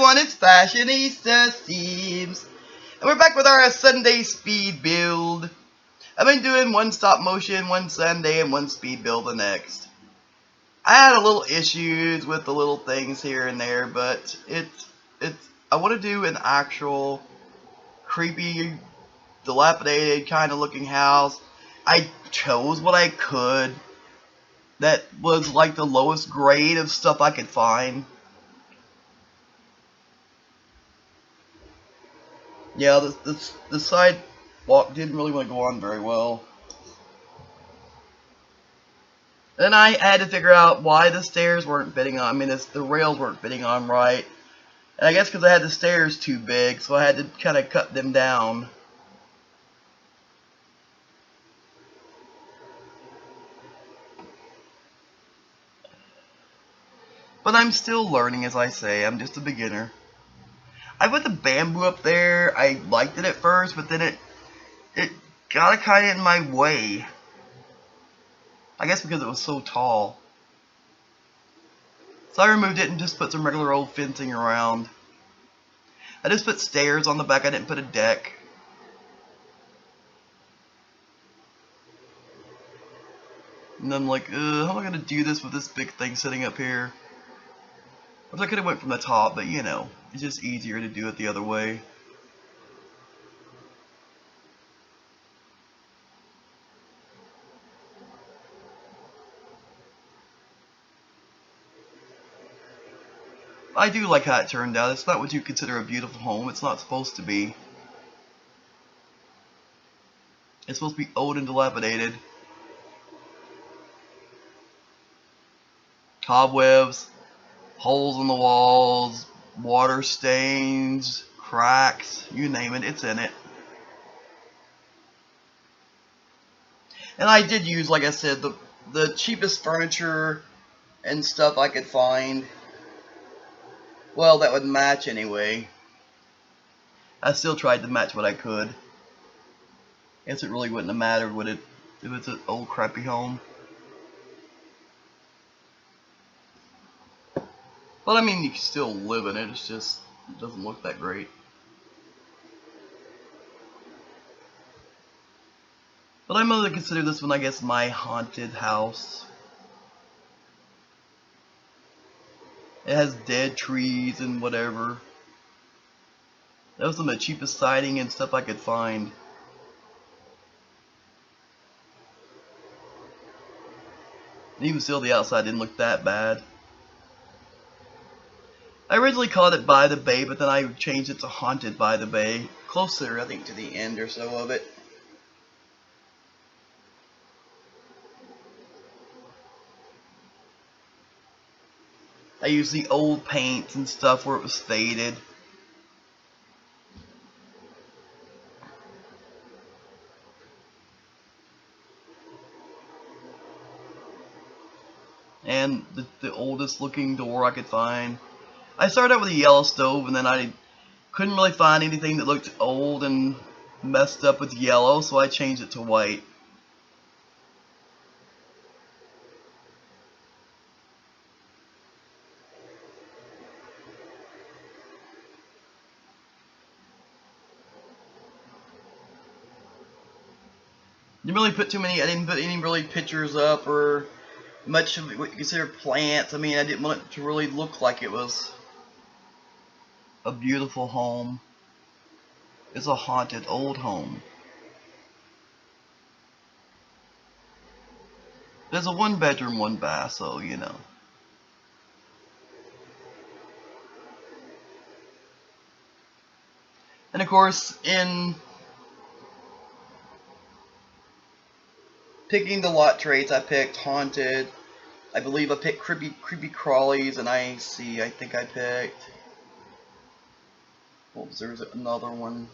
everyone, it's FashionistaSims, and we're back with our Sunday speed build. I've been doing one stop motion one Sunday and one speed build the next. I had a little issues with the little things here and there, but I want to do an actual creepy, dilapidated kind of looking house. I chose what I could that was like the lowest grade of stuff I could find. Yeah, the sidewalk didn't really want to go on very well. Then I had to figure out why the stairs weren't fitting on. I mean, the rails weren't fitting on right. And I guess because I had the stairs too big, so I had to kind of cut them down. But I'm still learning, as I say. I'm just a beginner. I put the bamboo up there. I liked it at first, but then it got kind of in my way. I guess because it was so tall. So I removed it and just put some regular old fencing around. I just put stairs on the back. I didn't put a deck. And I'm like, how am I going to do this with this big thing sitting up here? Of course, I could have went from the top, but you know, it's just easier to do it the other way. I do like how it turned out. It's not what you consider a beautiful home. It's not supposed to be. It's supposed to be old and dilapidated. Cobwebs, holes in the walls, water stains, cracks, you name it, it's in it. And I did use, like I said, the cheapest furniture and stuff I could find. Well, that would match anyway. I still tried to match what I could. Guess it really wouldn't have mattered, would it, if it's an old crappy home. But I mean, you can still live in it, it's just, it doesn't look that great. But I'm going to consider this one, I guess, my haunted house. It has dead trees and whatever. That was some of the cheapest siding and stuff I could find. Even still, the outside didn't look that bad. I originally called it By the Bay, but then I changed it to Haunted by the Bay. Closer, I think, to the end or so of it. I used the old paints and stuff where it was faded. And the oldest looking door I could find. I started out with a yellow stove, and then I couldn't really find anything that looked old and messed up with yellow, so I changed it to white. Didn't really put too many, I didn't put any really pictures up or much of what you consider plants. I mean, I didn't want it to really look like it was a beautiful home. It's a haunted old home. There's a 1-bedroom, 1-bath, so you know. And of course, in picking the lot traits, I picked haunted. I believe I picked creepy crawlies, and I think I picked, what was there? Was another one?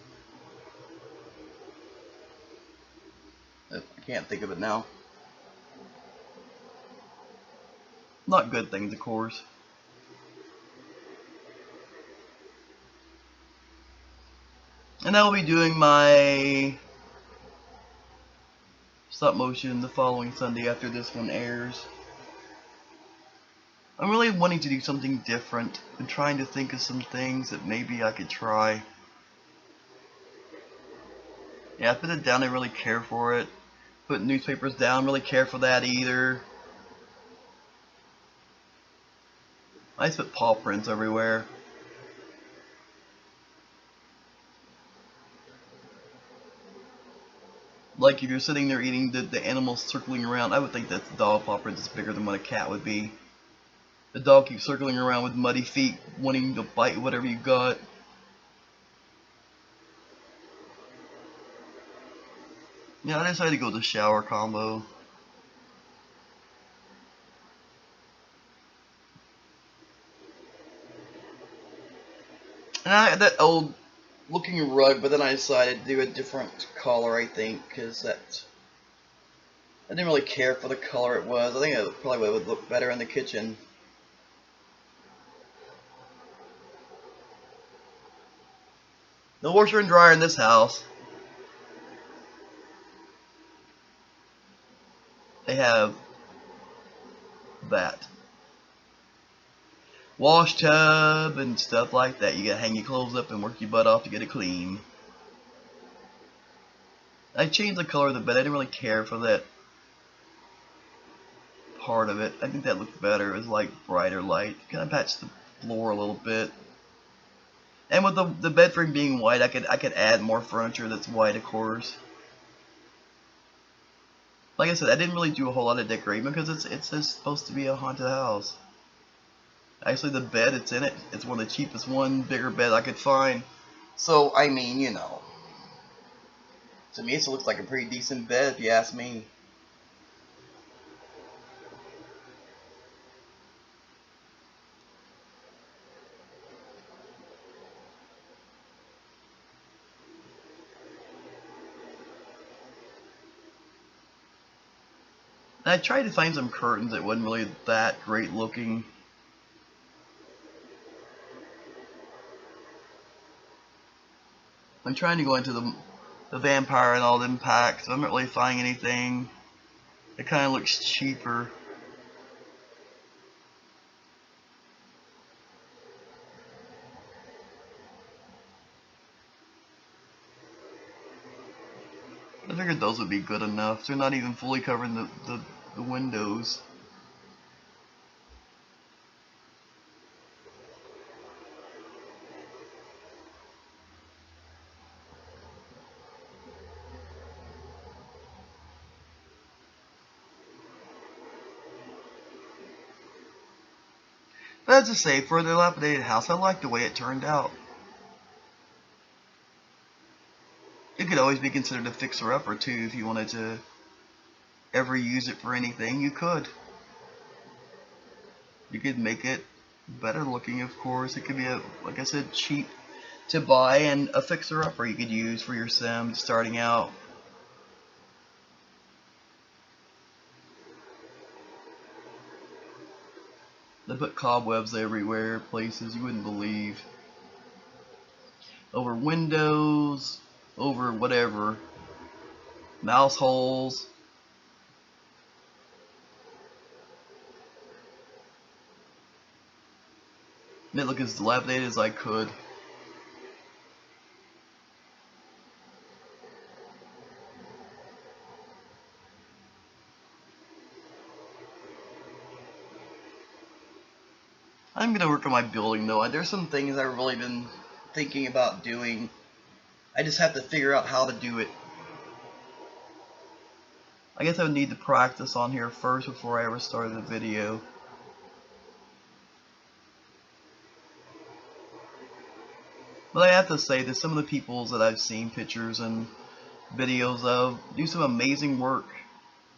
I can't think of it now. Not good things, of course. And I will be doing my stop motion the following Sunday after this one airs. I'm really wanting to do something different. I'm trying to think of some things that maybe I could try. Yeah, I put it down, I really care for it. Put newspapers down, really care for that either. I just put paw prints everywhere. Like if you're sitting there eating the animals circling around, I would think that the dog paw print is bigger than what a cat would be. The dog keeps circling around with muddy feet, wanting to bite whatever you got. Yeah, I decided to go with the shower combo. And I had that old looking rug, but then I decided to do a different color, I think, because I didn't really care for the color it was. I think it probably would look better in the kitchen. No washer and dryer in this house. They have that. Wash tub and stuff like that. You gotta hang your clothes up and work your butt off to get it clean. I changed the color of the bed. I didn't really care for that part of it. I think that looked better. It was like brighter light. Kind of patched the floor a little bit. And with the bed frame being white, I could add more furniture that's white, of course. Like I said, I didn't really do a whole lot of decorating because it's supposed to be a haunted house. Actually, the bed it's in it's one of the cheapest bigger bed I could find. So I mean, you know, to me it looks like a pretty decent bed if you ask me. And I tried to find some curtains that wasn't really that great looking. I'm trying to go into the vampire and all them packs. I'm not really finding anything. It kind of looks cheaper. I figured those would be good enough. They're not even fully covering the windows. But as I say, for a dilapidated house, I like the way it turned out. It could always be considered a fixer-upper too if you wanted to ever use it for anything. You could. You could make it better looking, of course. It could be like I said, cheap to buy and a fixer-upper you could use for your sim starting out. They put cobwebs everywhere, places you wouldn't believe. Over windows, over whatever. Mouse holes. Made it look as dilapidated as I could. I'm gonna work on my building though. There's some things I've really been thinking about doing. I just have to figure out how to do it. I guess I would need to practice on here first before I ever started the video. But I have to say that some of the people that I've seen pictures and videos of do some amazing work.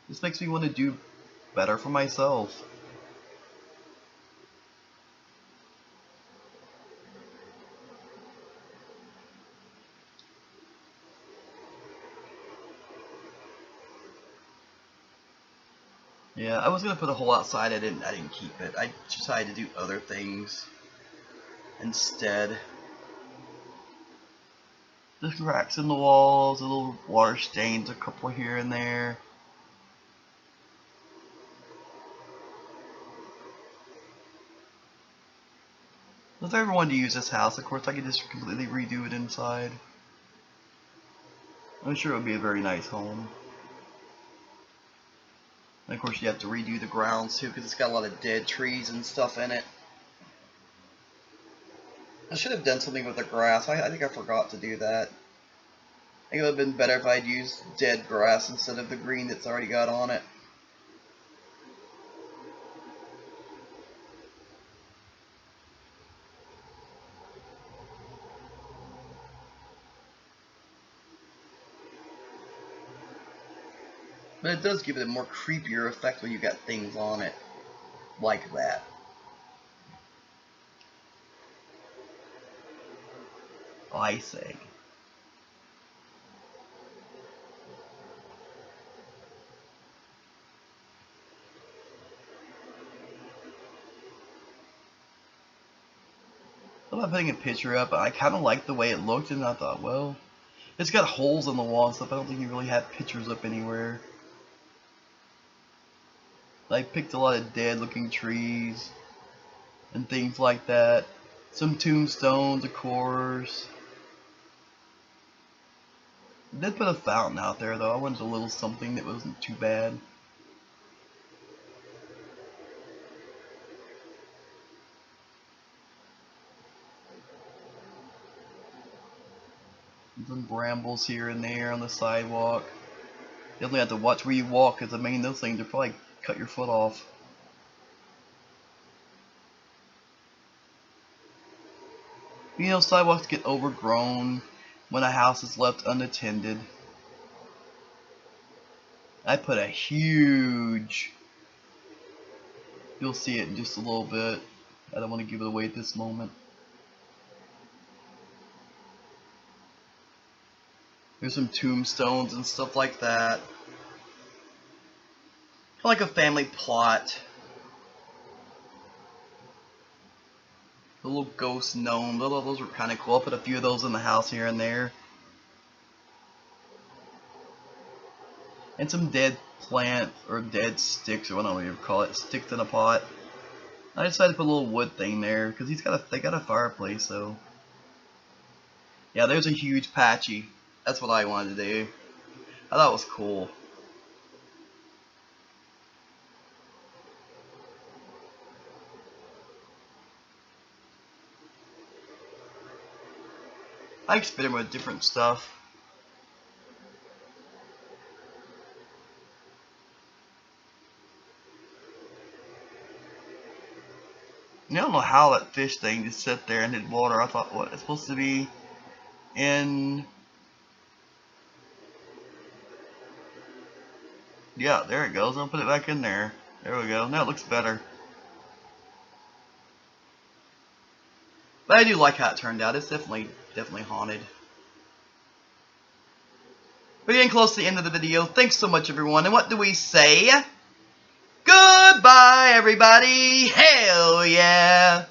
This makes me want to do better for myself. Yeah, I was gonna put a hole outside. I didn't keep it. I decided to do other things instead. Just cracks in the walls, little water stains, a couple here and there. If I ever wanted to use this house, of course I could just completely redo it inside. I'm sure it would be a very nice home. And of course you have to redo the grounds too, because it's got a lot of dead trees and stuff in it. I should have done something with the grass. I think I forgot to do that. I think it would have been better if I'd used dead grass instead of the green that's already got on it. But it does give it a more creepier effect when you got things on it like that. I say. I thought putting a picture up, I kind of liked the way it looked, and I thought, well, it's got holes in the wall and stuff. I don't think you really have pictures up anywhere. I picked a lot of dead looking trees and things like that. Some tombstones, of course. I did put a fountain out there though. I wanted a little something that wasn't too bad. Some brambles here and there on the sidewalk. You definitely have to watch where you walk, because I mean those things will probably cut your foot off. You know, sidewalks get overgrown when a house is left unattended. I put a huge, you'll see it in just a little bit. I don't want to give it away at this moment. There's some tombstones and stuff like that. Kind of like a family plot. The little ghost gnome, those were kind of cool. I put a few of those in the house here and there. And some dead plant, or dead sticks, or whatever you call it, sticks in a pot. I decided to put a little wood thing there, because they got a fireplace, so. Yeah, there's a huge patchy. That's what I wanted to do. I thought it was cool. I experiment with different stuff. I don't know how that fish thing just sat there and hit water. I thought, what, it's supposed to be in... Yeah, there it goes. I'll put it back in there. There we go. Now it looks better. But I do like how it turned out. It's definitely haunted. We're getting close to the end of the video. Thanks so much, everyone. And what do we say? Goodbye, everybody. Hell yeah.